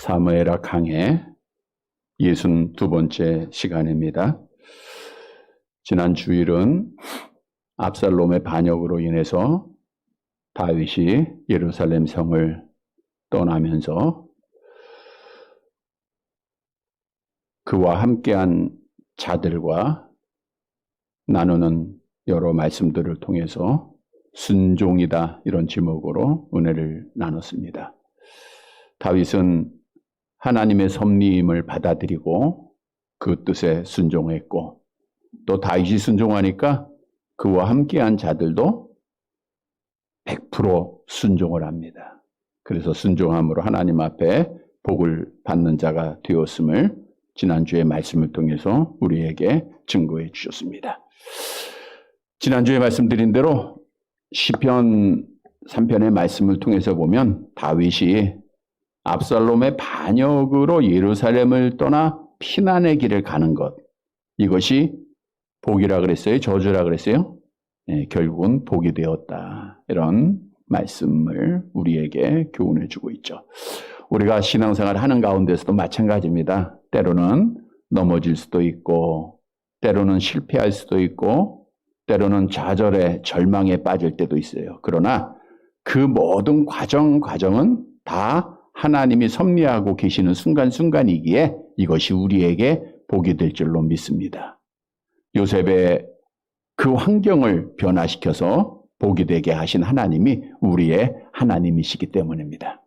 사무엘하 강해 62번째 시간입니다. 지난 주일은 압살롬의 반역으로 인해서 다윗이 예루살렘 성을 떠나면서 그와 함께한 자들과 나누는 여러 말씀들을 통해서 순종이다, 이런 제목으로 은혜를 나눴습니다. 다윗은 하나님의 섭리임을 받아들이고 그 뜻에 순종했고, 또 다윗이 순종하니까 그와 함께한 자들도 100% 순종을 합니다. 그래서 순종함으로 하나님 앞에 복을 받는 자가 되었음을 지난주의 말씀을 통해서 우리에게 증거해 주셨습니다. 지난주에 말씀드린 대로 시편 3편의 말씀을 통해서 보면 다윗이 압살롬의 반역으로 예루살렘을 떠나 피난의 길을 가는 것, 이것이 복이라 그랬어요? 저주라 그랬어요? 네, 결국은 복이 되었다, 이런 말씀을 우리에게 교훈해 주고 있죠. 우리가 신앙생활을 하는 가운데서도 마찬가지입니다. 때로는 넘어질 수도 있고, 때로는 실패할 수도 있고, 때로는 좌절에 절망에 빠질 때도 있어요. 그러나 그 모든 과정은 다 하나님이 섭리하고 계시는 순간순간이기에 이것이 우리에게 복이 될 줄로 믿습니다. 요셉의 그 환경을 변화시켜서 복이 되게 하신 하나님이 우리의 하나님이시기 때문입니다.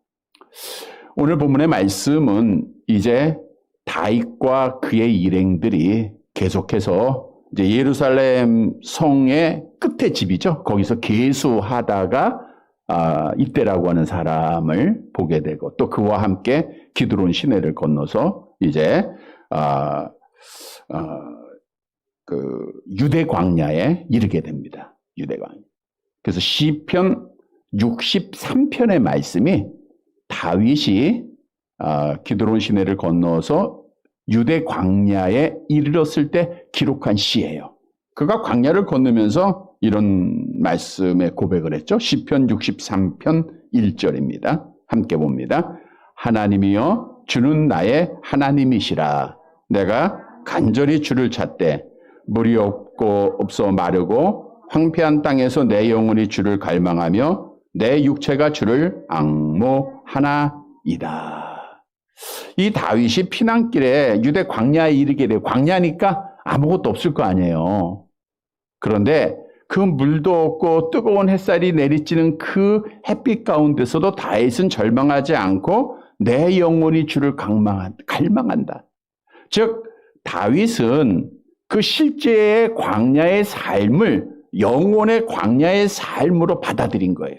오늘 본문의 말씀은 이제 다윗과 그의 일행들이 계속해서 이제 예루살렘 성의 끝에 집이죠. 거기서 계수하다가 이때라고 하는 사람을 보게 되고, 또 그와 함께 기드론 시내를 건너서 이제 그 유대 광야에 이르게 됩니다. 유대 광야. 그래서 시편 63편의 말씀이 다윗이 기드론 시내를 건너서 유대 광야에 이르렀을 때 기록한 시예요. 그가 광야를 건너면서 이런 말씀에 고백을 했죠. 시편 63편 1절입니다. 함께 봅니다. 하나님이여, 주는 나의 하나님이시라. 내가 간절히 주를 찾되 물이 없어 마르고 황폐한 땅에서 내 영혼이 주를 갈망하며 내 육체가 주를 앙모하나이다. 이 다윗이 피난길에 유대 광야에 이르게 돼요. 광야니까 아무것도 없을 거 아니에요. 그런데 그 물도 없고 뜨거운 햇살이 내리쬐는 그 햇빛 가운데서도 다윗은 절망하지 않고 내 영혼이 주를 갈망한다. 즉 다윗은 그 실제의 광야의 삶을 영혼의 광야의 삶으로 받아들인 거예요.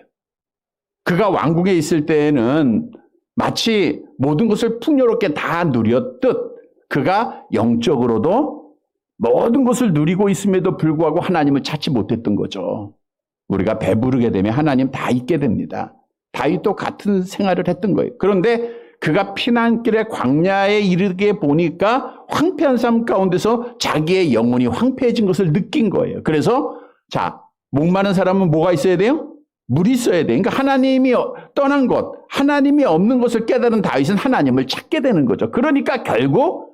그가 왕국에 있을 때에는 마치 모든 것을 풍요롭게 다 누렸듯 그가 영적으로도 모든 것을 누리고 있음에도 불구하고 하나님을 찾지 못했던 거죠. 우리가 배부르게 되면 하나님 다 잊게 됩니다. 다윗도 같은 생활을 했던 거예요. 그런데 그가 피난길의 광야에 이르게 보니까 황폐한 삶 가운데서 자기의 영혼이 황폐해진 것을 느낀 거예요. 그래서 목마른 사람은 뭐가 있어야 돼요? 물이 있어야 돼요. 그러니까 하나님이 떠난 것, 하나님이 없는 것을 깨달은 다윗은 하나님을 찾게 되는 거죠. 그러니까 결국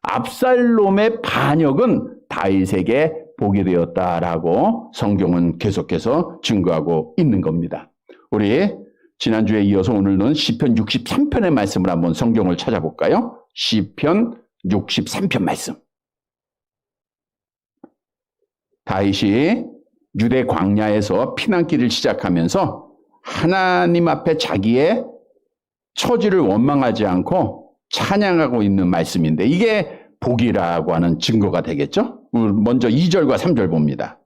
압살롬의 반역은 다윗에게 복이 되었다라고 성경은 계속해서 증거하고 있는 겁니다. 우리 지난주에 이어서 오늘은 시편 63편의 말씀을 한번 성경을 찾아볼까요? 시편 63편 말씀. 다윗이 유대 광야에서 피난길을 시작하면서 하나님 앞에 자기의 처지를 원망하지 않고 찬양하고 있는 말씀인데, 이게 복이라고 하는 증거가 되겠죠? 먼저 2절과 3절 봅니다.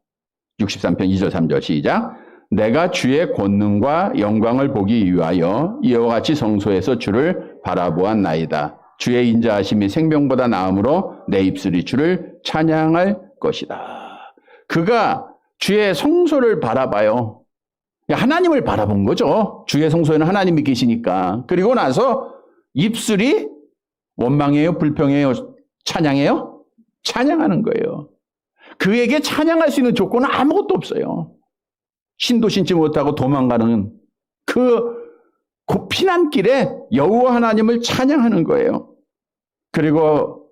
63편 2절 3절 시작. 내가 주의 권능과 영광을 보기 위하여 이와 같이 성소에서 주를 바라보았나이다. 주의 인자하심이 생명보다 나음으로 내 입술이 주를 찬양할 것이다. 그가 주의 성소를 바라봐요. 하나님을 바라본 거죠. 주의 성소에는 하나님이 계시니까. 그리고 나서 입술이 원망해요? 불평해요? 찬양해요? 찬양하는 거예요. 그에게 찬양할 수 있는 조건은 아무것도 없어요. 신도 신지 못하고 도망가는 그 그 피난길에 여호와 하나님을 찬양하는 거예요. 그리고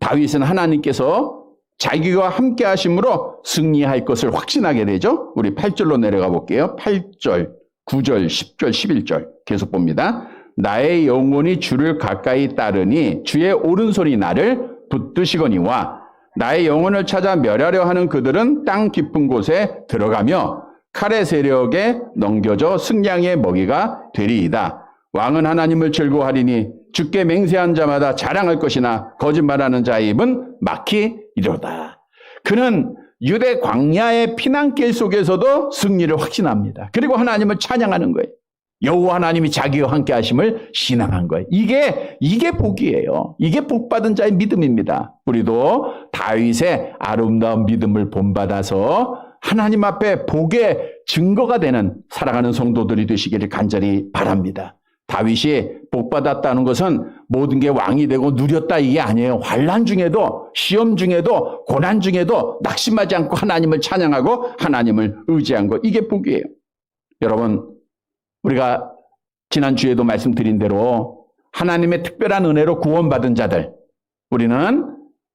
다윗은 하나님께서 자기와 함께 하심으로 승리할 것을 확신하게 되죠. 우리 8절로 내려가 볼게요. 8절, 9절, 10절, 11절 계속 봅니다. 나의 영혼이 주를 가까이 따르니 주의 오른손이 나를 붙드시거니와 나의 영혼을 찾아 멸하려 하는 그들은 땅 깊은 곳에 들어가며 칼의 세력에 넘겨져 승량의 먹이가 되리이다. 왕은 하나님을 즐거워하리니 주께 맹세한 자마다 자랑할 것이나 거짓말하는 자의 입은 막히 이르다. 그는 유대 광야의 피난길 속에서도 승리를 확신합니다. 그리고 하나님을 찬양하는 거예요. 여호와 하나님이 자기와 함께 하심을 신앙한 거예요. 이게 복이에요. 이게 복받은 자의 믿음입니다. 우리도 다윗의 아름다운 믿음을 본받아서 하나님 앞에 복의 증거가 되는 살아가는 성도들이 되시기를 간절히 바랍니다. 다윗이 복받았다는 것은 모든 게 왕이 되고 누렸다 이게 아니에요. 환난 중에도 시험 중에도 고난 중에도 낙심하지 않고 하나님을 찬양하고 하나님을 의지한 것, 이게 복이에요. 여러분, 우리가 지난주에도 말씀드린 대로 하나님의 특별한 은혜로 구원받은 자들, 우리는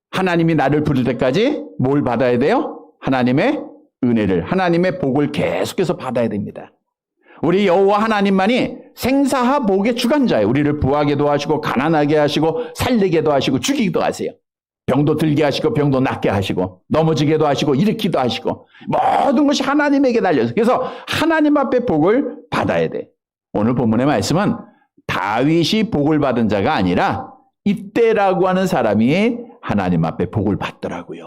하나님이 나를 부를 때까지 뭘 받아야 돼요? 하나님의 은혜를, 하나님의 복을 계속해서 받아야 됩니다. 우리 여호와 하나님만이 생사하 복의 주관자예요. 우리를 부하게도 하시고 가난하게 하시고 살리게도 하시고 죽이기도 하세요. 병도 들게 하시고 병도 낫게 하시고 넘어지게도 하시고 일으키기도 하시고 모든 것이 하나님에게 달려서, 그래서 하나님 앞에 복을 받아야 돼. 오늘 본문의 말씀은 다윗이 복을 받은 자가 아니라 이때라고 하는 사람이 하나님 앞에 복을 받더라고요.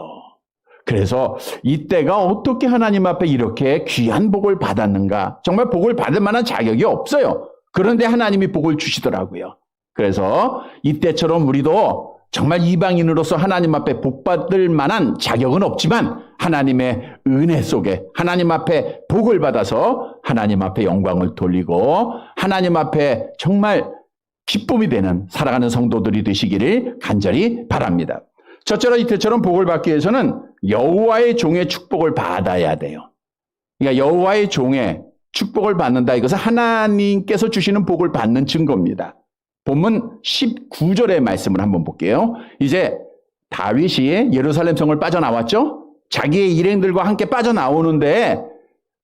그래서 이때가 어떻게 하나님 앞에 이렇게 귀한 복을 받았는가? 정말 복을 받을 만한 자격이 없어요. 그런데 하나님이 복을 주시더라고요. 그래서 이때처럼 우리도 정말 이방인으로서 하나님 앞에 복받을 만한 자격은 없지만 하나님의 은혜 속에 하나님 앞에 복을 받아서 하나님 앞에 영광을 돌리고 하나님 앞에 정말 기쁨이 되는 살아가는 성도들이 되시기를 간절히 바랍니다. 첫째로 이때처럼 복을 받기 위해서는 여호와의 종의 축복을 받아야 돼요. 그러니까 여호와의 종의 축복을 받는다, 이것은 하나님께서 주시는 복을 받는 증거입니다. 본문 19절의 말씀을 한번 볼게요. 이제 다윗이 예루살렘 성을 빠져나왔죠? 자기의 일행들과 함께 빠져나오는데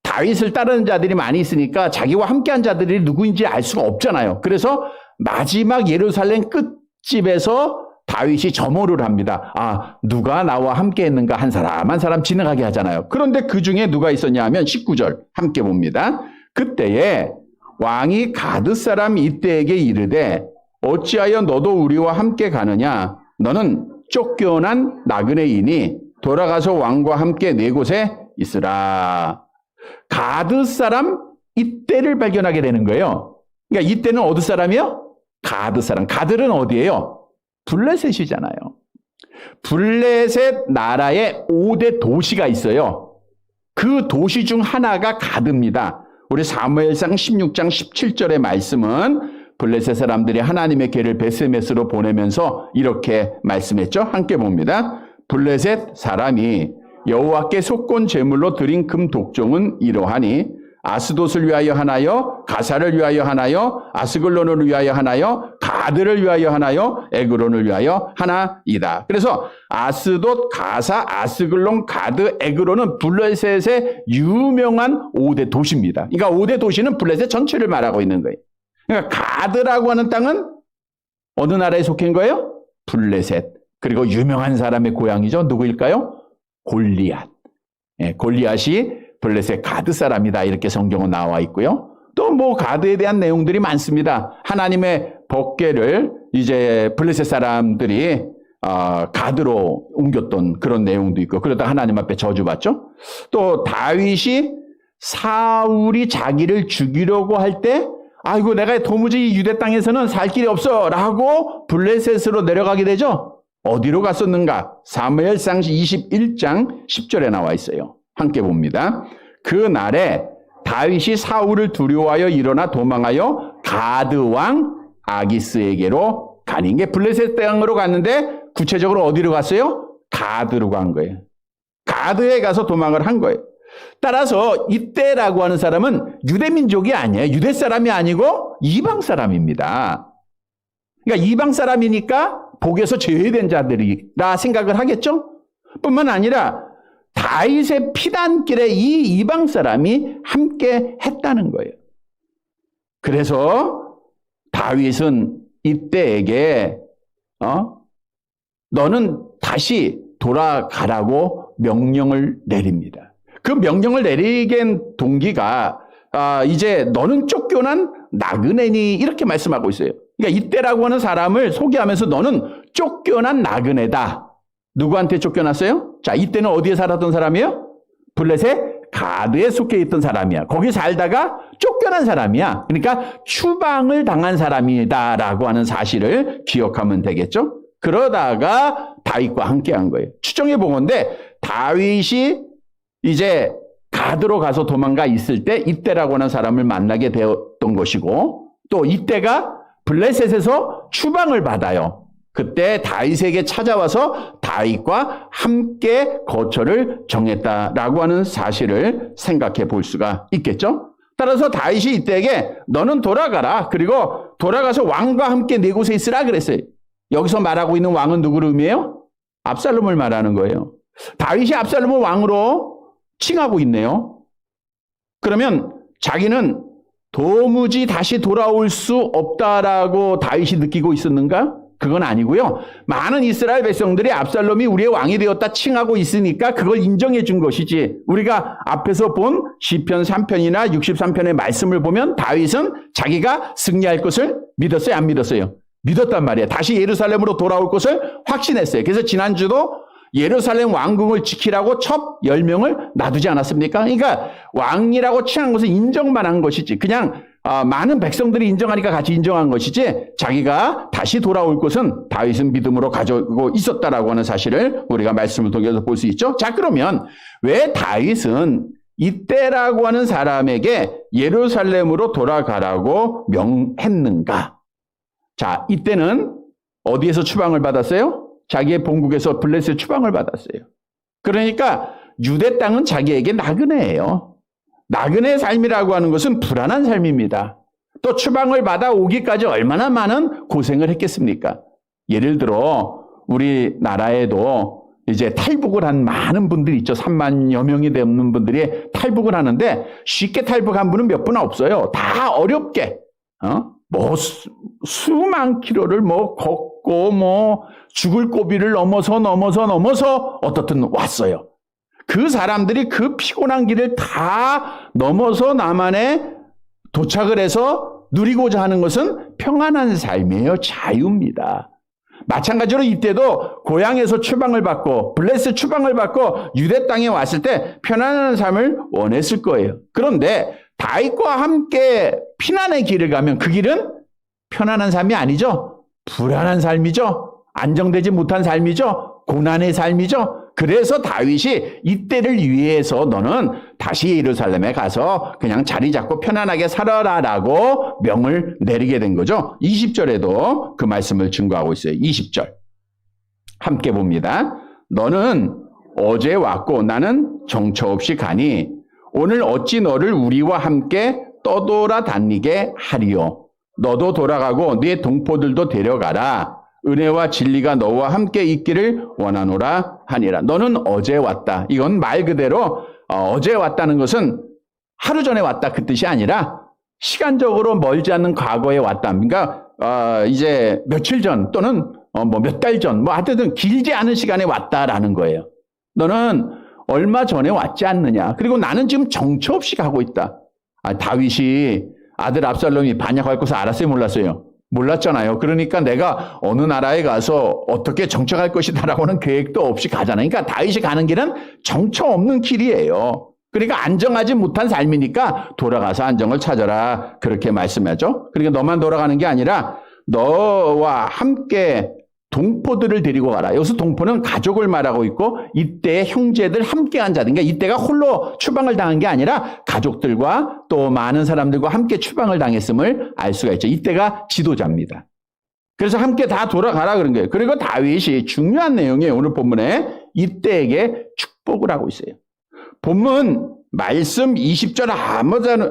다윗을 따르는 자들이 많이 있으니까 자기와 함께한 자들이 누구인지 알 수가 없잖아요. 그래서 마지막 예루살렘 끝집에서 다윗이 점호를 합니다. 아, 누가 나와 함께 했는가 한 사람 지나가게 하잖아요. 그런데 그 중에 누가 있었냐 하면 19절 함께 봅니다. 그때에 왕이 가드 사람 이때에게 이르되 어찌하여 너도 우리와 함께 가느냐? 너는 쫓겨난 나그네이니 돌아가서 왕과 함께 네 곳에 있으라. 가드 사람 이때를 발견하게 되는 거예요. 그러니까 이때는 어디 사람이요? 가드 사람. 가드는 어디예요? 블레셋이잖아요. 블레셋 나라에 5대 도시가 있어요. 그 도시 중 하나가 가드입니다. 우리 사무엘상 16장 17절의 말씀은 블레셋 사람들이 하나님의 궤를 베스메스로 보내면서 이렇게 말씀했죠. 함께 봅니다. 블레셋 사람이 여호와께 속건 제물로 드린 금 독종은 이러하니 아스돗을 위하여 하나요? 가사를 위하여 하나요? 아스글론을 위하여 하나요? 가드를 위하여 하나요? 에그론을 위하여 하나이다. 그래서 아스돗, 가사, 아스글론, 가드, 에그론은 블레셋의 유명한 5대 도시입니다. 그러니까 5대 도시는 블레셋 전체를 말하고 있는 거예요. 그러니까 가드라고 하는 땅은 어느 나라에 속한 거예요? 블레셋. 그리고 유명한 사람의 고향이죠. 누구일까요? 골리앗. 예, 골리앗이 블레셋 가드 사람이다, 이렇게 성경은 나와 있고요. 또 뭐 가드에 대한 내용들이 많습니다. 하나님의 법궤를 이제 블레셋 사람들이 가드로 옮겼던 그런 내용도 있고, 그러다 하나님 앞에 저주받죠. 또 다윗이 사울이 자기를 죽이려고 할 때 아이고 내가 도무지 유대 땅에서는 살 길이 없어 라고 블레셋으로 내려가게 되죠. 어디로 갔었는가? 사무엘상 21장 10절에 나와 있어요. 함께 봅니다. 그 날에 다윗이 사울을 두려워하여 일어나 도망하여 가드 왕 아기스에게로 가니, 게 블레셋 땅으로 갔는데 구체적으로 어디로 갔어요? 가드로 간 거예요. 가드에 가서 도망을 한 거예요. 따라서 이때라고 하는 사람은 유대민족이 아니에요. 유대 사람이 아니고 이방 사람입니다. 그러니까 이방 사람이니까 복에서 제외된 자들이라 생각을 하겠죠? 뿐만 아니라 다윗의 피단길에 이 이방 사람이 함께 했다는 거예요. 그래서 다윗은 이때에게 너는 다시 돌아가라고 명령을 내립니다. 그 명령을 내리게 동기가 이제 너는 쫓겨난 나그네니 이렇게 말씀하고 있어요. 그러니까 이때라고 하는 사람을 소개하면서 너는 쫓겨난 나그네다. 누구한테 쫓겨났어요? 자, 이때는 어디에 살았던 사람이에요? 블레셋 가드에 속해 있던 사람이야. 거기 살다가 쫓겨난 사람이야. 그러니까 추방을 당한 사람이다라고 하는 사실을 기억하면 되겠죠? 그러다가 다윗과 함께한 거예요. 추정해 보건대 다윗이 이제 가드로 가서 도망가 있을 때 이때라고 하는 사람을 만나게 되었던 것이고, 또 이때가 블레셋에서 추방을 받아요. 그때 다윗에게 찾아와서 다윗과 함께 거처를 정했다라고 하는 사실을 생각해 볼 수가 있겠죠. 따라서 다윗이 이때에게 너는 돌아가라. 그리고 돌아가서 왕과 함께 네 곳에 있으라 그랬어요. 여기서 말하고 있는 왕은 누구를 의미해요? 압살롬을 말하는 거예요. 다윗이 압살롬을 왕으로 칭하고 있네요. 그러면 자기는 도무지 다시 돌아올 수 없다라고 다윗이 느끼고 있었는가? 그건 아니고요. 많은 이스라엘 백성들이 압살롬이 우리의 왕이 되었다 칭하고 있으니까 그걸 인정해 준 것이지, 우리가 앞에서 본 시편 3편이나 63편의 말씀을 보면 다윗은 자기가 승리할 것을 믿었어요? 안 믿었어요? 믿었단 말이에요. 다시 예루살렘으로 돌아올 것을 확신했어요. 그래서 지난주도 예루살렘 왕궁을 지키라고 첩 10명을 놔두지 않았습니까? 그러니까 왕이라고 칭한 것은 인정만 한 것이지, 그냥 많은 백성들이 인정하니까 같이 인정한 것이지, 자기가 다시 돌아올 것은 다윗은 믿음으로 가지고 있었다라고 하는 사실을 우리가 말씀을 통해서 볼 수 있죠. 자, 그러면 왜 다윗은 이때라고 하는 사람에게 예루살렘으로 돌아가라고 명했는가? 자, 이때는 어디에서 추방을 받았어요? 자기의 본국에서 블레셋 추방을 받았어요. 그러니까 유대 땅은 자기에게 나그네예요. 나그네의 삶이라고 하는 것은 불안한 삶입니다. 또 추방을 받아 오기까지 얼마나 많은 고생을 했겠습니까? 예를 들어 우리나라에도 이제 탈북을 한 많은 분들이 있죠. 3만여 명이 되는 분들이 탈북을 하는데 쉽게 탈북한 분은 몇 분 없어요. 다 어렵게 뭐 수만 킬로를 뭐 걷고 뭐 죽을 고비를 넘어서 어떻든 왔어요. 그 사람들이 그 피곤한 길을 다 넘어서 남한에 도착을 해서 누리고자 하는 것은 평안한 삶이에요. 자유입니다. 마찬가지로 이때도 고향에서 추방을 받고 블레셋 추방을 받고 유대 땅에 왔을 때 편안한 삶을 원했을 거예요. 그런데 다윗과 함께 피난의 길을 가면 그 길은 편안한 삶이 아니죠. 불안한 삶이죠. 안정되지 못한 삶이죠. 고난의 삶이죠. 그래서 다윗이 이때를 위해서 너는 다시 예루살렘에 가서 그냥 자리 잡고 편안하게 살아라라고 명을 내리게 된 거죠. 20절에도 그 말씀을 증거하고 있어요. 20절 함께 봅니다. 너는 어제 왔고 나는 정처 없이 가니 오늘 어찌 너를 우리와 함께 떠돌아다니게 하리요. 너도 돌아가고 네 동포들도 데려가라. 은혜와 진리가 너와 함께 있기를 원하노라 하니라. 너는 어제 왔다. 이건 말 그대로 어제 왔다는 것은 하루 전에 왔다 그 뜻이 아니라 시간적으로 멀지 않는 과거에 왔다. 그러니까 이제 며칠 전 또는 뭐 몇 달 전, 뭐 하여튼 길지 않은 시간에 왔다라는 거예요. 너는 얼마 전에 왔지 않느냐. 그리고 나는 지금 정처 없이 가고 있다. 다윗이 아들 압살롬이 반역할 것을 알았어요, 몰랐어요? 몰랐잖아요. 그러니까 내가 어느 나라에 가서 어떻게 정착할 것이다라고는 계획도 없이 가잖아요. 그러니까 다윗이 가는 길은 정처 없는 길이에요. 그러니까 안정하지 못한 삶이니까 돌아가서 안정을 찾아라. 그렇게 말씀하죠. 그러니까 너만 돌아가는 게 아니라 너와 함께 동포들을 데리고 가라. 여기서 동포는 가족을 말하고 있고 이때 형제들 함께한 자들. 그러니까 이때가 홀로 추방을 당한 게 아니라 가족들과 또 많은 사람들과 함께 추방을 당했음을 알 수가 있죠. 이때가 지도자입니다. 그래서 함께 다 돌아가라 그런 거예요. 그리고 다윗이 중요한 내용이에요. 오늘 본문에 이때에게 축복을 하고 있어요. 본문 말씀 20절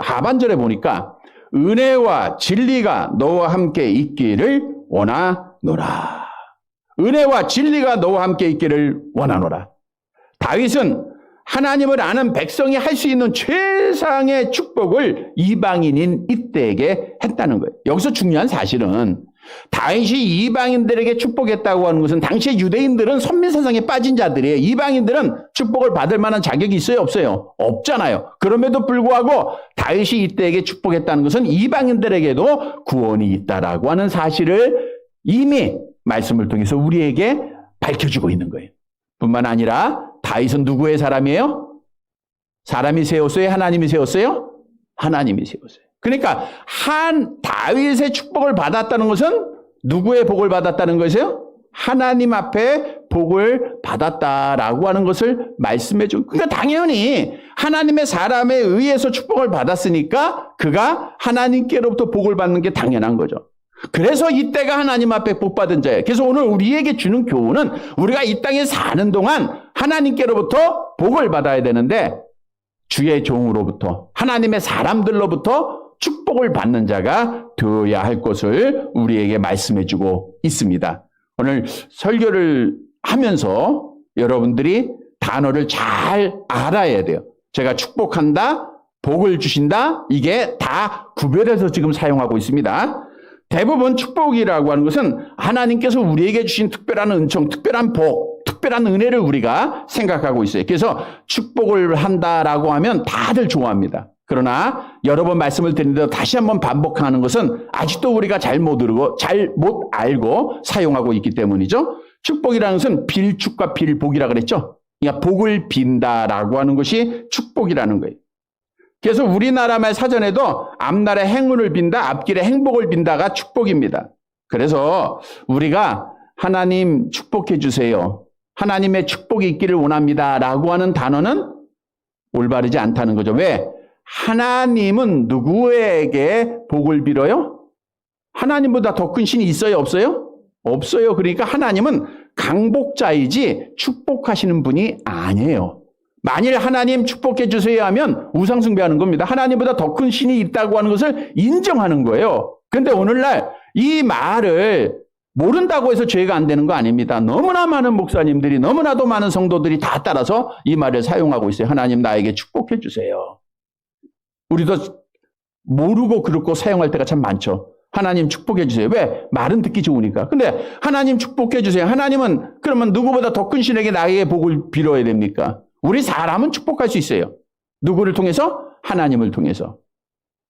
하반절에 보니까 은혜와 진리가 너와 함께 있기를 원하노라. 은혜와 진리가 너와 함께 있기를 원하노라. 다윗은 하나님을 아는 백성이 할 수 있는 최상의 축복을 이방인인 이때에게 했다는 거예요. 여기서 중요한 사실은 다윗이 이방인들에게 축복했다고 하는 것은 당시에 유대인들은 선민사상에 빠진 자들이에요. 이방인들은 축복을 받을 만한 자격이 있어요? 없어요? 없잖아요. 그럼에도 불구하고 다윗이 이때에게 축복했다는 것은 이방인들에게도 구원이 있다라고 하는 사실을 이미 말씀을 통해서 우리에게 밝혀주고 있는 거예요. 뿐만 아니라 다윗은 누구의 사람이에요? 사람이 세웠어요? 하나님이 세웠어요? 하나님이 세웠어요. 그러니까 다윗의 축복을 받았다는 것은 누구의 복을 받았다는 것이에요? 하나님 앞에 복을 받았다라고 하는 것을 말씀해 준. 그러니까 당연히 하나님의 사람에 의해서 축복을 받았으니까 그가 하나님께로부터 복을 받는 게 당연한 거죠. 그래서 이때가 하나님 앞에 복 받은 자예요. 그래서 오늘 우리에게 주는 교훈은 우리가 이 땅에 사는 동안 하나님께로부터 복을 받아야 되는데 주의 종으로부터 하나님의 사람들로부터 축복을 받는 자가 되어야 할 것을 우리에게 말씀해 주고 있습니다. 오늘 설교를 하면서 여러분들이 단어를 잘 알아야 돼요. 제가 축복한다, 복을 주신다, 이게 다 구별해서 지금 사용하고 있습니다. 대부분 축복이라고 하는 것은 하나님께서 우리에게 주신 특별한 은총, 특별한 복, 특별한 은혜를 우리가 생각하고 있어요. 그래서 축복을 한다라고 하면 다들 좋아합니다. 그러나 여러 번 말씀을 드리는데 다시 한번 반복하는 것은 아직도 우리가 잘 못 알고 사용하고 있기 때문이죠. 축복이라는 것은 빌축과 빌복이라 그랬죠. 그러니까 복을 빈다라고 하는 것이 축복이라는 거예요. 그래서 우리나라 말 사전에도 앞날에 행운을 빈다, 앞길에 행복을 빈다가 축복입니다. 그래서 우리가 하나님 축복해 주세요, 하나님의 축복이 있기를 원합니다라고 하는 단어는 올바르지 않다는 거죠. 왜? 하나님은 누구에게 복을 빌어요? 하나님보다 더 큰 신이 있어요? 없어요? 없어요. 그러니까 하나님은 강복자이지 축복하시는 분이 아니에요. 만일 하나님 축복해 주세요 하면 우상숭배하는 겁니다. 하나님보다 더 큰 신이 있다고 하는 것을 인정하는 거예요. 그런데 오늘날 이 말을 모른다고 해서 죄가 안 되는 거 아닙니다. 너무나 많은 목사님들이, 너무나도 많은 성도들이 다 따라서 이 말을 사용하고 있어요. 하나님 나에게 축복해 주세요. 우리도 모르고 그렇고 사용할 때가 참 많죠. 하나님 축복해 주세요. 왜? 말은 듣기 좋으니까. 근데 하나님 축복해 주세요. 하나님은 그러면 누구보다 더 큰 신에게 나에게 복을 빌어야 됩니까? 우리 사람은 축복할 수 있어요. 누구를 통해서? 하나님을 통해서.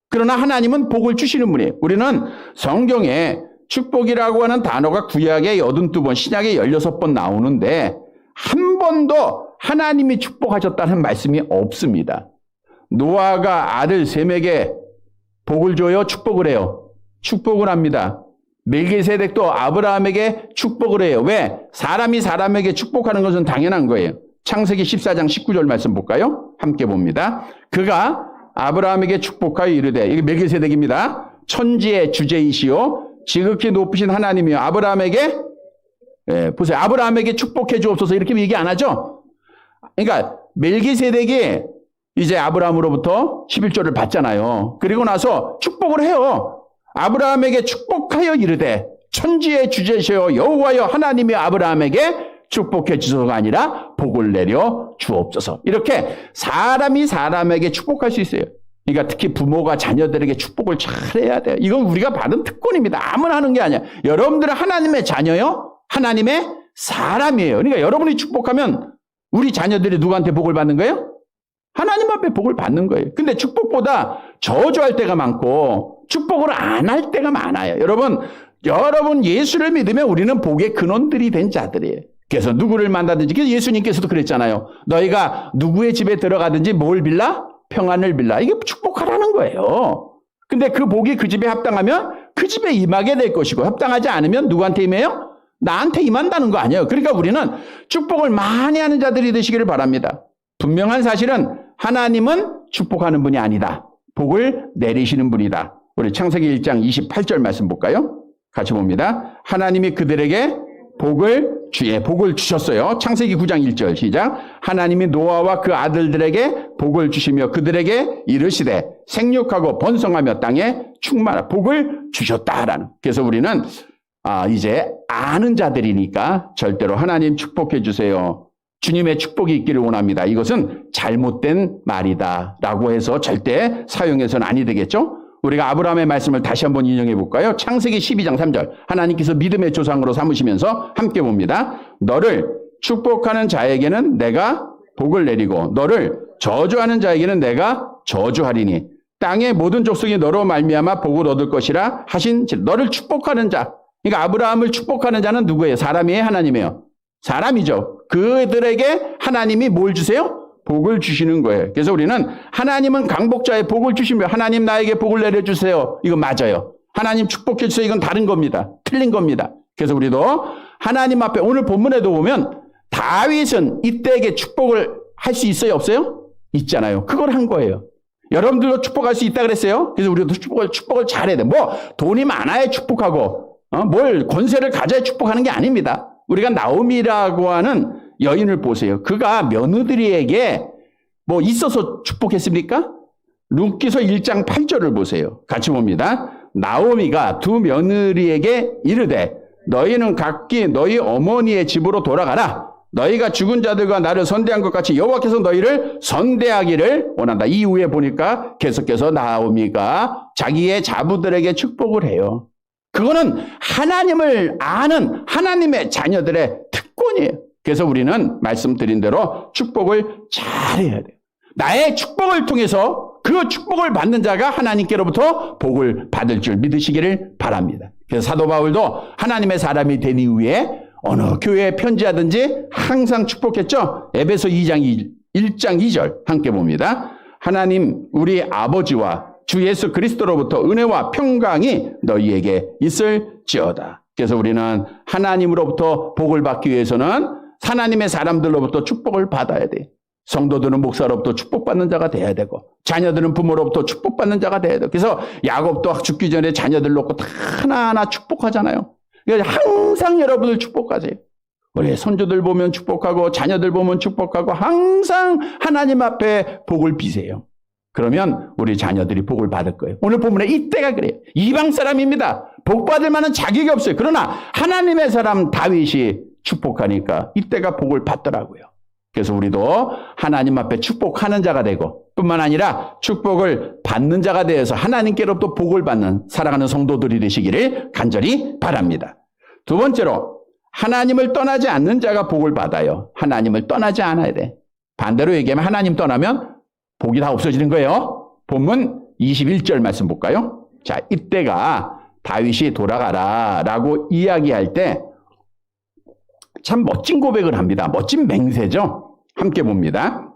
그러나 하나님은 복을 주시는 분이에요. 우리는 성경에 축복이라고 하는 단어가 구약에 82번, 신약에 16번 나오는데 한 번도 하나님이 축복하셨다는 말씀이 없습니다. 노아가 아들 셈에게 복을 줘요? 축복을 해요? 축복을 합니다. 멜기세덱도 아브라함에게 축복을 해요. 왜? 사람이 사람에게 축복하는 것은 당연한 거예요. 창세기 14장 19절 말씀 볼까요? 함께 봅니다. 그가 아브라함에게 축복하여 이르되, 이게 멜기세덱입니다. 천지의 주제이시오 지극히 높으신 하나님이요 아브라함에게 보세요. 아브라함에게 축복해 주옵소서 이렇게 얘기 안 하죠? 그러니까 멜기세덱이 이제 아브라함으로부터 11조를 받잖아요. 그리고 나서 축복을 해요. 아브라함에게 축복하여 이르되 천지의 주제시여 여호와여 하나님이 아브라함에게 축복해 주소서가 아니라 복을 내려 주옵소서. 이렇게 사람이 사람에게 축복할 수 있어요. 그러니까 특히 부모가 자녀들에게 축복을 잘해야 돼요. 이건 우리가 받은 특권입니다. 아무나 하는 게 아니야. 여러분들은 하나님의 자녀요? 하나님의 사람이에요. 그러니까 여러분이 축복하면 우리 자녀들이 누구한테 복을 받는 거예요? 하나님 앞에 복을 받는 거예요. 근데 축복보다 저주할 때가 많고 축복을 안 할 때가 많아요. 여러분 예수를 믿으면 우리는 복의 근원들이 된 자들이에요. 그래서 누구를 만나든지, 그래서 예수님께서도 그랬잖아요. 너희가 누구의 집에 들어가든지 뭘 빌라? 평안을 빌라. 이게 축복하라는 거예요. 근데 그 복이 그 집에 합당하면 그 집에 임하게 될 것이고, 합당하지 않으면 누구한테 임해요? 나한테 임한다는 거 아니에요. 그러니까 우리는 축복을 많이 하는 자들이 되시기를 바랍니다. 분명한 사실은 하나님은 축복하는 분이 아니다. 복을 내리시는 분이다. 우리 창세기 1장 28절 말씀 볼까요? 같이 봅니다. 하나님이 그들에게 복을 주셨어요. 창세기 9장 1절 시작. 하나님이 노아와 그 아들들에게 복을 주시며 그들에게 이르시되 생육하고 번성하며 땅에 충만하 복을 주셨다라는. 그래서 우리는 이제 아는 자들이니까 절대로 하나님 축복해 주세요. 주님의 축복이 있기를 원합니다. 이것은 잘못된 말이다라고 해서 절대 사용해서는 아니 되겠죠? 우리가 아브라함의 말씀을 다시 한번 인용해 볼까요? 창세기 12장 3절. 하나님께서 믿음의 조상으로 삼으시면서 함께 봅니다. 너를 축복하는 자에게는 내가 복을 내리고 너를 저주하는 자에게는 내가 저주하리니 땅의 모든 족속이 너로 말미암아 복을 얻을 것이라 하신 너를 축복하는 자. 그러니까 아브라함을 축복하는 자는 누구예요? 사람이에요? 하나님이에요? 사람이죠. 그들에게 하나님이 뭘 주세요? 복을 주시는 거예요. 그래서 우리는 하나님은 강복자의 복을 주시며 하나님 나에게 복을 내려주세요. 이건 맞아요. 하나님 축복해 주세요. 이건 다른 겁니다. 틀린 겁니다. 그래서 우리도 하나님 앞에 오늘 본문에도 보면 다윗은 이때에게 축복을 할 수 있어요? 없어요? 있잖아요. 그걸 한 거예요. 여러분들도 축복할 수 있다 그랬어요? 그래서 우리도 축복을 잘해야 돼. 뭐 돈이 많아야 축복하고 뭘 권세를 가져야 축복하는 게 아닙니다. 우리가 나오미라고 하는 여인을 보세요. 그가 며느리에게 뭐 있어서 축복했습니까? 룻기서 1장 8절을 보세요. 같이 봅니다. 나오미가 두 며느리에게 이르되 너희는 각기 너희 어머니의 집으로 돌아가라. 너희가 죽은 자들과 나를 선대한 것 같이 여호와께서 너희를 선대하기를 원한다. 이후에 보니까 계속해서 나오미가 자기의 자부들에게 축복을 해요. 그거는 하나님을 아는 하나님의 자녀들의 특권이에요. 그래서 우리는 말씀드린 대로 축복을 잘해야 돼요. 나의 축복을 통해서 그 축복을 받는 자가 하나님께로부터 복을 받을 줄 믿으시기를 바랍니다. 그래서 사도 바울도 하나님의 사람이 된 이후에 어느 교회에 편지하든지 항상 축복했죠. 에베소 2장 1장 2절 함께 봅니다. 하나님 우리 아버지와 주 예수 그리스도로부터 은혜와 평강이 너희에게 있을지어다. 그래서 우리는 하나님으로부터 복을 받기 위해서는 하나님의 사람들로부터 축복을 받아야 돼. 성도들은 목사로부터 축복받는 자가 돼야 되고 자녀들은 부모로부터 축복받는 자가 돼야 되고 그래서 야곱도 죽기 전에 자녀들 놓고 다 하나하나 축복하잖아요. 그래서 항상 여러분을 축복하세요. 우리 손주들 보면 축복하고 자녀들 보면 축복하고 항상 하나님 앞에 복을 비세요. 그러면 우리 자녀들이 복을 받을 거예요. 오늘 본문에 이때가 그래요. 이방 사람입니다. 복 받을 만한 자격이 없어요. 그러나 하나님의 사람 다윗이 축복하니까 이때가 복을 받더라고요. 그래서 우리도 하나님 앞에 축복하는 자가 되고 뿐만 아니라 축복을 받는 자가 되어서 하나님께로부터 복을 받는 사랑하는 성도들이 되시기를 간절히 바랍니다. 두 번째로 하나님을 떠나지 않는 자가 복을 받아요. 하나님을 떠나지 않아야 돼. 반대로 얘기하면 하나님 떠나면 복이 다 없어지는 거예요. 본문 21절 말씀 볼까요? 자, 이때가 다윗이 돌아가라 라고 이야기할 때 참 멋진 고백을 합니다. 멋진 맹세죠. 함께 봅니다.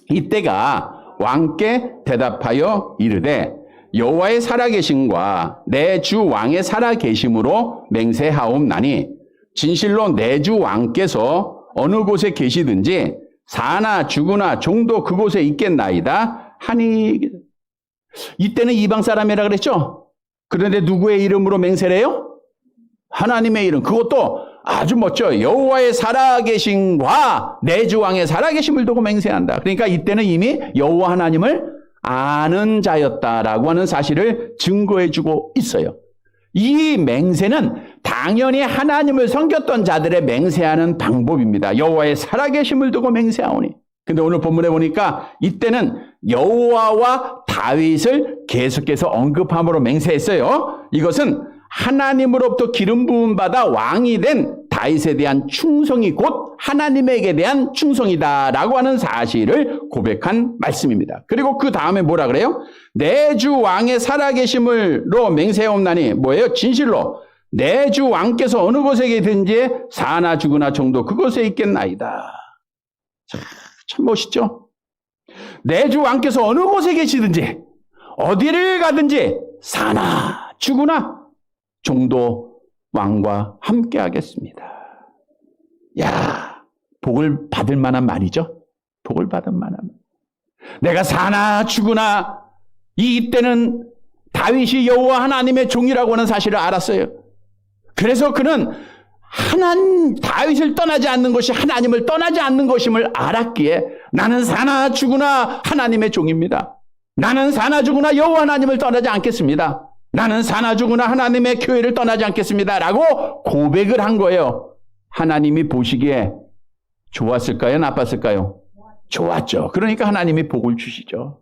이때가 왕께 대답하여 이르되 여호와의 살아계심과 내 주 왕의 살아계심으로 맹세하옵나니 진실로 내 주 왕께서 어느 곳에 계시든지 사나 죽으나 종도 그곳에 있겠나이다 하니. 이때는 이방 사람이라 그랬죠. 그런데 누구의 이름으로 맹세를 해요? 하나님의 이름. 그것도 아주 멋져. 여호와의 살아계심과 내 주 왕의 살아계심을 두고 맹세한다. 그러니까 이때는 이미 여호와 하나님을 아는 자였다라고 하는 사실을 증거해주고 있어요. 이 맹세는 당연히 하나님을 섬겼던 자들의 맹세하는 방법입니다. 여호와의 살아계심을 두고 맹세하오니. 근데 오늘 본문에 보니까 이때는 여호와와 다윗을 계속해서 언급함으로 맹세했어요. 이것은 하나님으로부터 기름 부음 받아 왕이 된 다윗에 대한 충성이 곧 하나님에게 대한 충성이다라고 하는 사실을 고백한 말씀입니다. 그리고 그 다음에 뭐라 그래요? 내 주 왕의 살아계심으로 맹세하옵나니 뭐예요? 진실로 내 주 왕께서 어느 곳에 계든지 사나 죽으나 종도 그곳에 있겠나이다. 참 멋있죠? 내 주 왕께서 어느 곳에 계시든지 어디를 가든지 사나 죽으나 종도 왕과 함께 하겠습니다. 야, 복을 받을 만한 말이죠? 복을 받을 만한 말. 내가 사나 죽으나 이때는 다윗이 여호와 하나님의 종이라고 하는 사실을 알았어요. 그래서 그는 다윗을 떠나지 않는 것이 하나님을 떠나지 않는 것임을 알았기에 나는 사나 죽으나 하나님의 종입니다. 나는 사나 죽으나 여호와 하나님을 떠나지 않겠습니다. 나는 사나 죽으나 하나님의 교회를 떠나지 않겠습니다. 라고 고백을 한 거예요. 하나님이 보시기에 좋았을까요? 나빴을까요? 좋았죠. 그러니까 하나님이 복을 주시죠.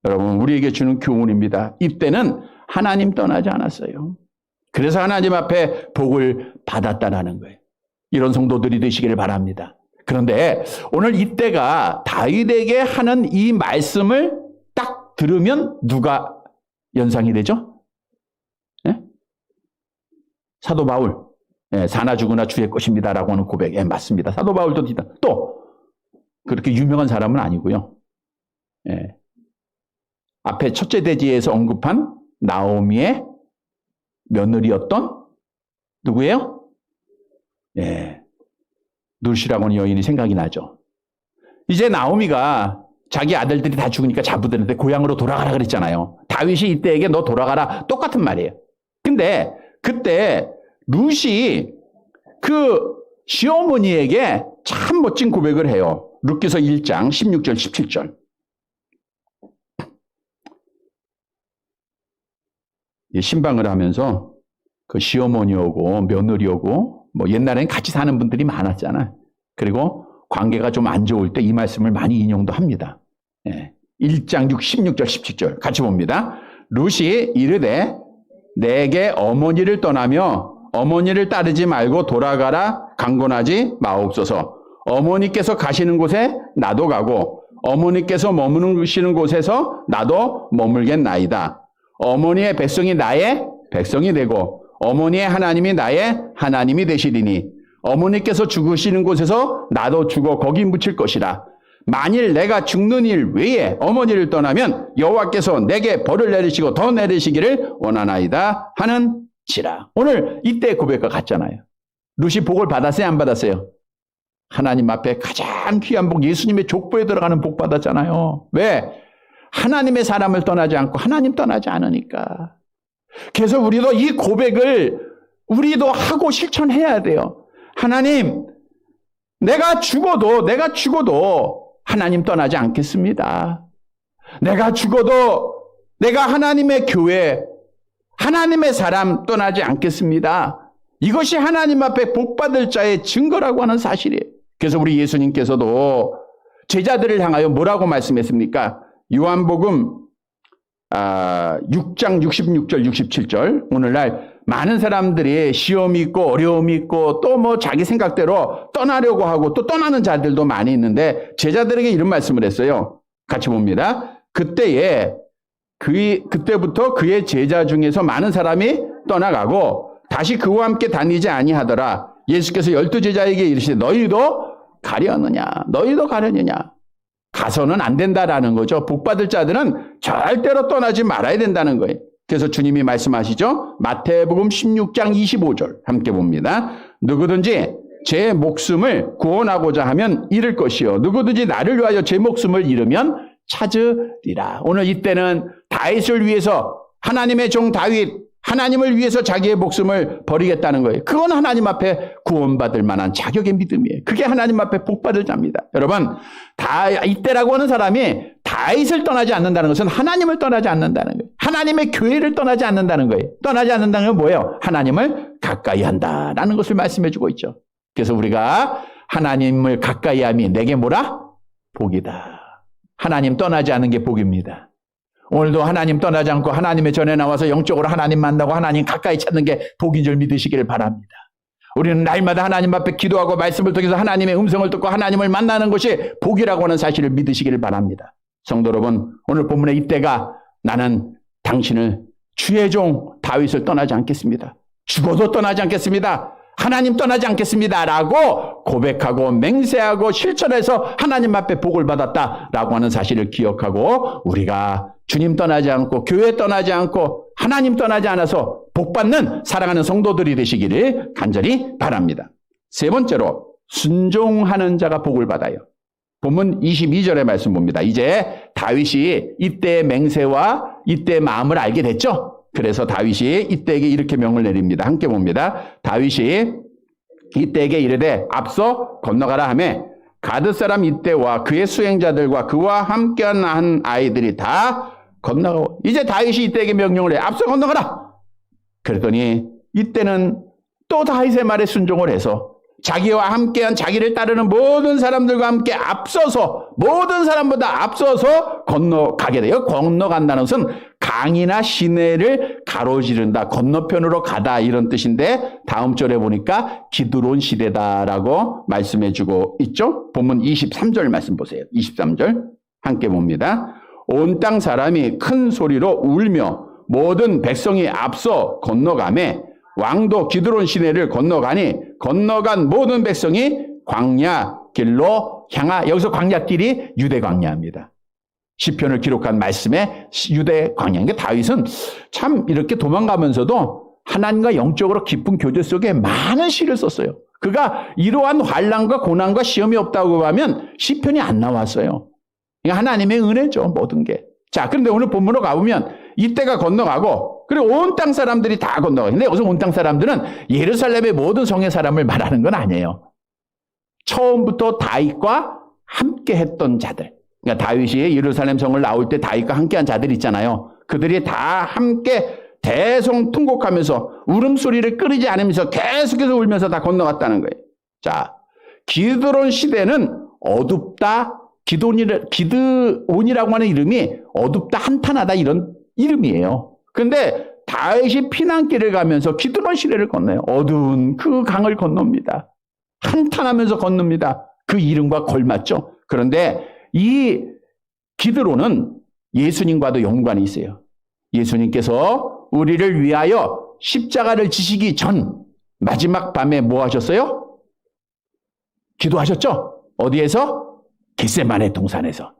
여러분, 우리에게 주는 교훈입니다. 이때는 하나님 떠나지 않았어요. 그래서 하나님 앞에 복을 받았다라는 거예요. 이런 성도들이 되시기를 바랍니다. 그런데 오늘 이때가 다윗에게 하는 이 말씀을 딱 들으면 누가 연상이 되죠? 네? 사도 바울. 네, 사나 죽으나 주의 것입니다라고 하는 고백. 예, 맞습니다. 사도 바울도 또 그렇게 유명한 사람은 아니고요. 예. 앞에 첫째 대지에서 언급한 나오미의 며느리였던 누구예요? 예. 눌시라고 하는 여인이 생각이 나죠. 이제 나오미가 자기 아들들이 다 죽으니까 자부들한테 고향으로 돌아가라 그랬잖아요. 다윗이 이때에게 너 돌아가라 똑같은 말이에요. 근데 그때 룻이 그 시어머니에게 참 멋진 고백을 해요. 룻기서 1장 16절 17절. 신방을 하면서 그 시어머니하고 며느리하고 뭐 옛날에는 같이 사는 분들이 많았잖아. 그리고 관계가 좀 안 좋을 때 이 말씀을 많이 인용도 합니다. 1장 16절 17절 같이 봅니다. 룻이 이르되 내게 어머니를 떠나며 어머니를 따르지 말고 돌아가라 강권하지 마옵소서. 어머니께서 가시는 곳에 나도 가고 어머니께서 머무르시는 곳에서 나도 머물겠나이다. 어머니의 백성이 나의 백성이 되고 어머니의 하나님이 나의 하나님이 되시리니 어머니께서 죽으시는 곳에서 나도 죽어 거기 묻힐 것이라. 만일 내가 죽는 일 외에 어머니를 떠나면 여호와께서 내게 벌을 내리시고 더 내리시기를 원하나이다 하는지라. 오늘 이때 고백과 같잖아요. 룻이 복을 받았어요? 안 받았어요? 하나님 앞에 가장 귀한 복, 예수님의 족보에 들어가는 복 받았잖아요. 왜? 하나님의 사람을 떠나지 않고 하나님 떠나지 않으니까. 그래서 우리도 이 고백을 우리도 하고 실천해야 돼요. 하나님, 내가 죽어도 하나님 떠나지 않겠습니다. 내가 죽어도 내가 하나님의 교회, 하나님의 사람 떠나지 않겠습니다. 이것이 하나님 앞에 복받을 자의 증거라고 하는 사실이에요. 그래서 우리 예수님께서도 제자들을 향하여 뭐라고 말씀했습니까? 요한복음 6장 66절 67절. 오늘날 많은 사람들이 시험이 있고 어려움이 있고 또 뭐 자기 생각대로 떠나려고 하고 또 떠나는 자들도 많이 있는데 제자들에게 이런 말씀을 했어요. 같이 봅니다. 그때부터 그의 제자 중에서 많은 사람이 떠나가고 다시 그와 함께 다니지 아니하더라. 예수께서 12제자에게 이르시되 너희도 가려느냐? 가서는 안 된다라는 거죠. 복받을 자들은 절대로 떠나지 말아야 된다는 거예요. 그래서 주님이 말씀하시죠. 마태복음 16장 25절 함께 봅니다. 누구든지 제 목숨을 구원하고자 하면 잃을 것이요 누구든지 나를 위하여 제 목숨을 잃으면 찾으리라. 오늘 이때는 다윗을 위해서 하나님의 종 다윗, 하나님을 위해서 자기의 목숨을 버리겠다는 거예요. 그건 하나님 앞에 구원받을 만한 자격의 믿음이에요. 그게 하나님 앞에 복받을 자입니다. 여러분, 이때라고 하는 사람이 다윗을 떠나지 않는다는 것은 하나님을 떠나지 않는다는 거예요. 하나님의 교회를 떠나지 않는다는 거예요. 떠나지 않는다는 건 뭐예요? 하나님을 가까이 한다라는 것을 말씀해 주고 있죠. 그래서 우리가 하나님을 가까이 함이 내게 뭐라? 복이다. 하나님 떠나지 않는 게 복입니다. 오늘도 하나님 떠나지 않고 하나님의 전에 나와서 영적으로 하나님 만나고 하나님 가까이 찾는 게 복인 줄 믿으시기를 바랍니다. 우리는 날마다 하나님 앞에 기도하고 말씀을 통해서 하나님의 음성을 듣고 하나님을 만나는 것이 복이라고 하는 사실을 믿으시기를 바랍니다. 성도 여러분, 오늘 본문의 이때가 나는 당신을 주의 종 다윗을 떠나지 않겠습니다. 죽어도 떠나지 않겠습니다. 하나님 떠나지 않겠습니다. 라고 고백하고 맹세하고 실천해서 하나님 앞에 복을 받았다라고 하는 사실을 기억하고 우리가 주님 떠나지 않고 교회 떠나지 않고 하나님 떠나지 않아서 복받는 사랑하는 성도들이 되시기를 간절히 바랍니다. 세 번째로 순종하는 자가 복을 받아요. 본문 22절의 말씀 봅니다. 이제 다윗이 이때의 맹세와 이때의 마음을 알게 됐죠. 그래서 다윗이 이때에게 이렇게 명을 내립니다. 함께 봅니다. 다윗이 이때에게 이르되 앞서 건너가라 하매 가드 사람 이때와 그의 수행자들과 그와 함께한 한 아이들이 다 건너가고, 이제 다윗이 이때에게 명령을 해. 앞서 건너가라. 그랬더니 이때는 또 다윗의 말에 순종을 해서 자기와 함께한 자기를 따르는 모든 사람들과 함께 앞서서, 모든 사람보다 앞서서 건너가게 돼요. 건너간다는 것은 강이나 시내를 가로지른다, 건너편으로 가다, 이런 뜻인데 다음 절에 보니까 기드론 시대다라고 말씀해주고 있죠. 본문 23절 말씀 보세요. 23절 함께 봅니다. 온 땅 사람이 큰 소리로 울며 모든 백성이 앞서 건너가매 왕도 기드론 시내를 건너가니 건너간 모든 백성이 광야 길로 향하. 여기서 광야길이 유대 광야입니다. 시편을 기록한 말씀에 유대 광야. 그러니까 다윗은 참 이렇게 도망가면서도 하나님과 영적으로 깊은 교제 속에 많은 시를 썼어요. 그가 이러한 환난과 고난과 시험이 없다고 하면 시편이 안 나왔어요. 그러니까 하나님의 은혜죠, 모든 게. 자, 그런데 오늘 본문으로 가보면 이때가 건너가고, 그리고 온 땅 사람들이 다 건너가요. 근데 여기서 온 땅 사람들은 예루살렘의 모든 성의 사람을 말하는 건 아니에요. 처음부터 다윗과 함께 했던 자들. 그러니까 다윗이 예루살렘 성을 나올 때 다윗과 함께한 자들 있잖아요. 그들이 다 함께 대성통곡하면서 울음소리를 끊이지 않으면서 계속해서 울면서 다 건너갔다는 거예요. 자, 기드론 시대는 어둡다, 기드온이라고 하는 이름이 어둡다, 한탄하다, 이런 이름이에요. 그런데 다윗이 피난길을 가면서 기드론 시내를 건너요. 어두운 그 강을 건넙니다. 한탄하면서 건넙니다. 그 이름과 걸맞죠. 그런데 이 기드론은 예수님과도 연관이 있어요. 예수님께서 우리를 위하여 십자가를 지시기 전 마지막 밤에 뭐 하셨어요? 기도하셨죠? 어디에서? 겟세마네 동산에서.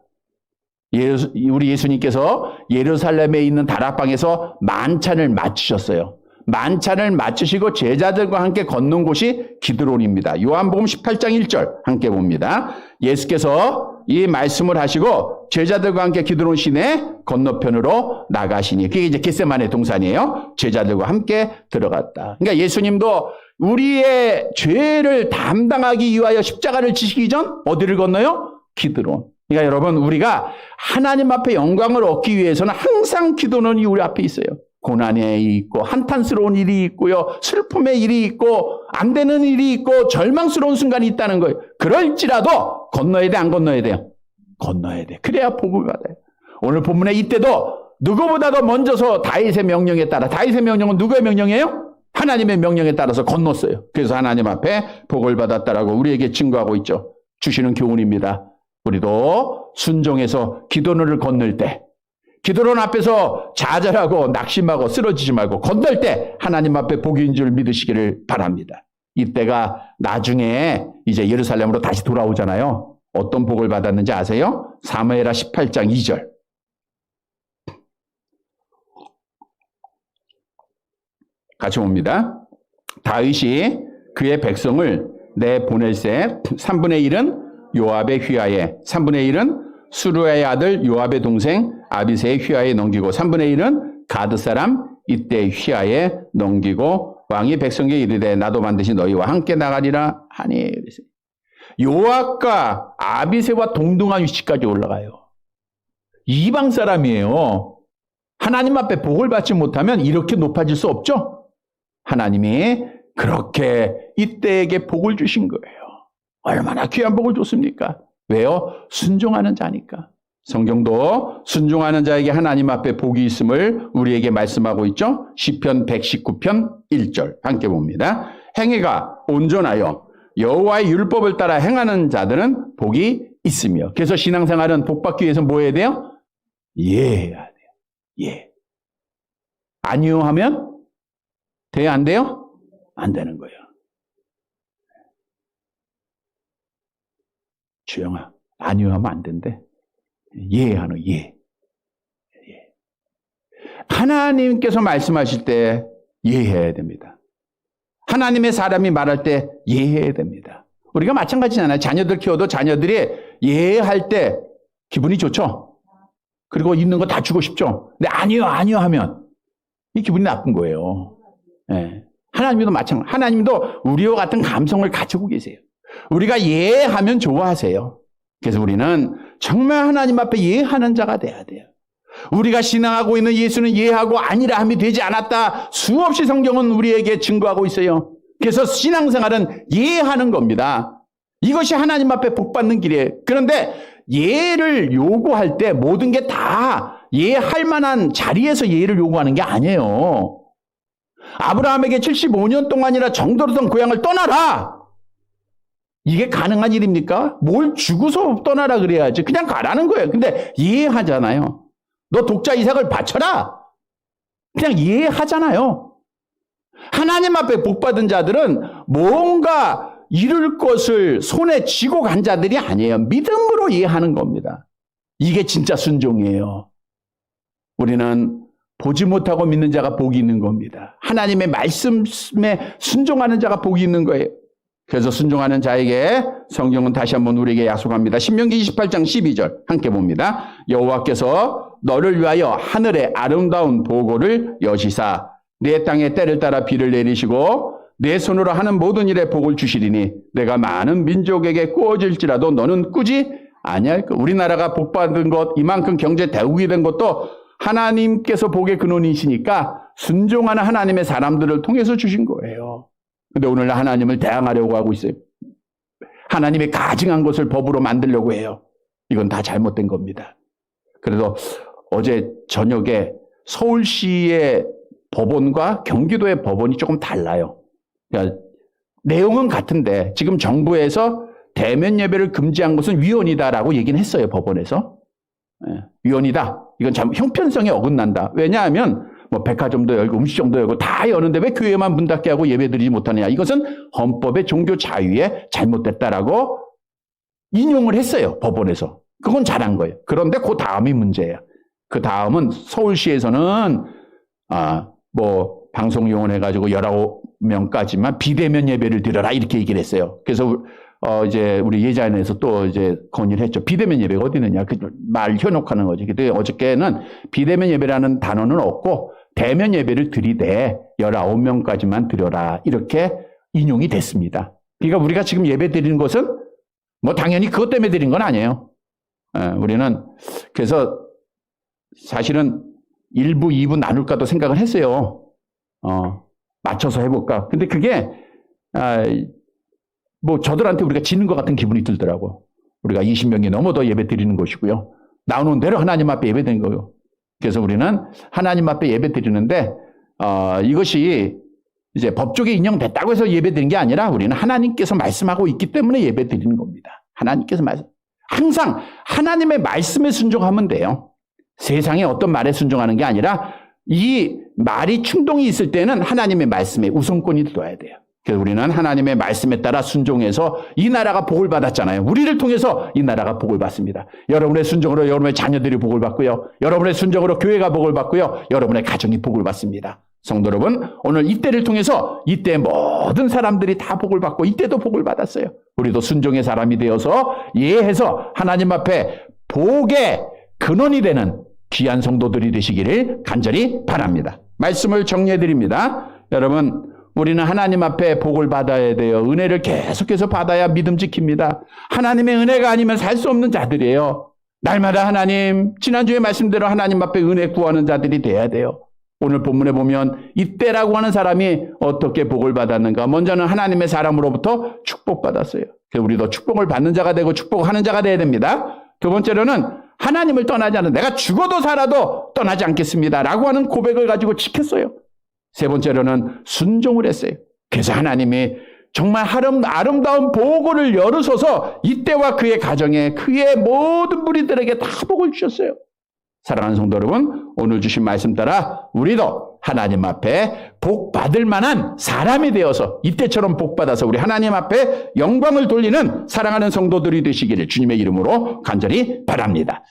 우리 예수님께서 예루살렘에 있는 다락방에서 만찬을 마치셨어요. 만찬을 마치시고 제자들과 함께 걷는 곳이 기드론입니다. 요한복음 18장 1절 함께 봅니다. 예수께서 이 말씀을 하시고 제자들과 함께 기드론 시내 건너편으로 나가시니, 그게 이제 겟세마네 동산이에요. 제자들과 함께 들어갔다. 그러니까 예수님도 우리의 죄를 담당하기 위하여 십자가를 지시기 전 어디를 건너요? 기드론. 그러니까 여러분, 우리가 하나님 앞에 영광을 얻기 위해서는 항상 기도론이 우리 앞에 있어요. 고난의 일이 있고 한탄스러운 일이 있고요, 슬픔의 일이 있고 안 되는 일이 있고 절망스러운 순간이 있다는 거예요. 그럴지라도 건너야 돼, 안 건너야 돼요? 건너야 돼. 그래야 복을 받아요. 오늘 본문에 이때도 누구보다도 먼저서 다윗의 명령에 따라, 다윗의 명령은 누구의 명령이에요? 하나님의 명령에 따라서 건넜어요. 그래서 하나님 앞에 복을 받았다라고 우리에게 증거하고 있죠. 주시는 교훈입니다. 우리도 순종해서 기도론을 건널 때, 기도론 앞에서 좌절하고 낙심하고 쓰러지지 말고 건널 때 하나님 앞에 복인 줄 믿으시기를 바랍니다. 이때가 나중에 이제 예루살렘으로 다시 돌아오잖아요. 어떤 복을 받았는지 아세요? 사무엘하 18장 2절. 같이 봅니다. 다윗이 그의 백성을 내보낼새 3분의 1은 요압의 휘하에, 3분의 1은 수루야의 아들 요압의 동생 아비새의 휘하에 넘기고 3분의 1은 가드 사람 이때의 휘하에 넘기고 왕이 백성에게 이르되 나도 반드시 너희와 함께 나가리라 하니. 요압과 아비새와 동등한 위치까지 올라가요. 이방 사람이에요. 하나님 앞에 복을 받지 못하면 이렇게 높아질 수 없죠. 하나님이 그렇게 이때에게 복을 주신 거예요. 얼마나 귀한 복을 줬습니까? 왜요? 순종하는 자니까. 성경도 순종하는 자에게 하나님 앞에 복이 있음을 우리에게 말씀하고 있죠. 시편 119편 1절 함께 봅니다. 행위가 온전하여 여호와의 율법을 따라 행하는 자들은 복이 있으며. 그래서 신앙생활은 복받기 위해서 뭐 해야 돼요? 예해야 돼요. 예. 아니요 하면 돼요, 안 돼요? 안 되는 거예요. 주영아, 아니요 하면 안 된대. 예 하는 예. 예. 하나님께서 말씀하실 때 예해야 됩니다. 하나님의 사람이 말할 때 예해야 됩니다. 우리가 마찬가지잖아요. 자녀들 키워도 자녀들이 예할 때 기분이 좋죠. 그리고 있는 거 다 주고 싶죠. 근데 아니요 하면 이 기분이 나쁜 거예요. 예. 하나님도 마찬가지. 하나님도 우리와 같은 감성을 가지고 계세요. 우리가 예하면 좋아하세요. 그래서 우리는 정말 하나님 앞에 예하는 자가 돼야 돼요. 우리가 신앙하고 있는 예수는 예하고 아니라 함이 되지 않았다. 수없이 성경은 우리에게 증거하고 있어요. 그래서 신앙생활은 예하는 겁니다. 이것이 하나님 앞에 복받는 길이에요. 그런데 예를 요구할 때 모든 게 다 예할 만한 자리에서 예를 요구하는 게 아니에요. 아브라함에게 75년 동안이나 정도로던 고향을 떠나라. 이게 가능한 일입니까? 뭘 주고서 떠나라 그래야지. 그냥 가라는 거예요. 근데 이해하잖아요. 너 독자 이삭을 바쳐라. 그냥 이해하잖아요. 하나님 앞에 복받은 자들은 뭔가 이룰 것을 손에 쥐고 간 자들이 아니에요. 믿음으로 이해하는 겁니다. 이게 진짜 순종이에요. 우리는 보지 못하고 믿는 자가 복이 있는 겁니다. 하나님의 말씀에 순종하는 자가 복이 있는 거예요. 그래서 순종하는 자에게 성경은 다시 한번 우리에게 약속합니다. 신명기 28장 12절 함께 봅니다. 여호와께서 너를 위하여 하늘의 아름다운 보고를 여시사 내 땅에 때를 따라 비를 내리시고 내 손으로 하는 모든 일에 복을 주시리니 내가 많은 민족에게 꾸어질지라도 너는 꾸지 아니할 것. 우리나라가 복받은 것, 이만큼 경제 대국이 된 것도 하나님께서 복의 근원이시니까 순종하는 하나님의 사람들을 통해서 주신 거예요. 근데 오늘 하나님을 대항하려고 하고 있어요. 하나님의 가증한 것을 법으로 만들려고 해요. 이건 다 잘못된 겁니다. 그래서 어제 저녁에 서울시의 법원과 경기도의 법원이 조금 달라요. 그러니까 내용은 같은데 지금 정부에서 대면 예배를 금지한 것은 위헌이다라고 얘기는 했어요. 법원에서. 위헌이다. 이건 형편성에 어긋난다. 왜냐하면 뭐 백화점도 열고 음식점도 열고 다 여는데 왜 교회만 문 닫게 하고 예배드리지 못하느냐. 이것은 헌법의 종교 자유에 잘못됐다라고 인용을 했어요. 법원에서. 그건 잘한 거예요. 그런데 그 다음이 문제예요. 그 다음은 서울시에서는 뭐 방송 이용해가지고 19명까지만 비대면 예배를 드려라 이렇게 얘기를 했어요. 그래서 이제 우리 예자연에서 또 이제 건의를 했죠. 비대면 예배가 어디 있느냐. 그 말 현혹하는 거지. 근데 어저께는 비대면 예배라는 단어는 없고 대면 예배를 드리되 19명까지만 드려라. 이렇게 인용이 됐습니다. 그러니까 우리가 지금 예배 드리는 것은 뭐 당연히 그것 때문에 드린 건 아니에요. 우리는 그래서 사실은 1부, 2부 나눌까도 생각을 했어요. 맞춰서 해볼까. 근데 그게 뭐 저들한테 우리가 지는 것 같은 기분이 들더라고. 우리가 20명이 넘어도 예배 드리는 것이고요. 나오는 대로 하나님 앞에 예배 드리는 거예요. 그래서 우리는 하나님 앞에 예배 드리는데 이것이 이제 법조계 인정됐다고 해서 예배 드리는 게 아니라 우리는 하나님께서 말씀하고 있기 때문에 예배 드리는 겁니다. 하나님께서 항상 하나님의 말씀에 순종하면 돼요. 세상에 어떤 말에 순종하는 게 아니라 이 말이 충동이 있을 때는 하나님의 말씀에 우선권이 들어야 돼요. 그래서 우리는 하나님의 말씀에 따라 순종해서 이 나라가 복을 받았잖아요. 우리를 통해서 이 나라가 복을 받습니다. 여러분의 순종으로 여러분의 자녀들이 복을 받고요. 여러분의 순종으로 교회가 복을 받고요. 여러분의 가정이 복을 받습니다. 성도 여러분, 오늘 이때를 통해서 이때 모든 사람들이 다 복을 받고 이때도 복을 받았어요. 우리도 순종의 사람이 되어서 예해서 하나님 앞에 복의 근원이 되는 귀한 성도들이 되시기를 간절히 바랍니다. 말씀을 정리해 드립니다. 여러분, 우리는 하나님 앞에 복을 받아야 돼요. 은혜를 계속해서 받아야 믿음 지킵니다. 하나님의 은혜가 아니면 살 수 없는 자들이에요. 날마다 하나님, 지난주에 말씀대로 하나님 앞에 은혜 구하는 자들이 돼야 돼요. 오늘 본문에 보면 이때라고 하는 사람이 어떻게 복을 받았는가. 먼저는 하나님의 사람으로부터 축복받았어요. 그래서 우리도 축복을 받는 자가 되고 축복하는 자가 돼야 됩니다. 두 번째로는 하나님을 떠나지 않는, 내가 죽어도 살아도 떠나지 않겠습니다 라고 하는 고백을 가지고 지켰어요. 세 번째로는 순종을 했어요. 그래서 하나님이 정말 아름다운 보고를 열으셔서 이때와 그의 가정에 그의 모든 무리들에게 다 복을 주셨어요. 사랑하는 성도 여러분, 오늘 주신 말씀 따라 우리도 하나님 앞에 복 받을 만한 사람이 되어서 이때처럼 복 받아서 우리 하나님 앞에 영광을 돌리는 사랑하는 성도들이 되시기를 주님의 이름으로 간절히 바랍니다.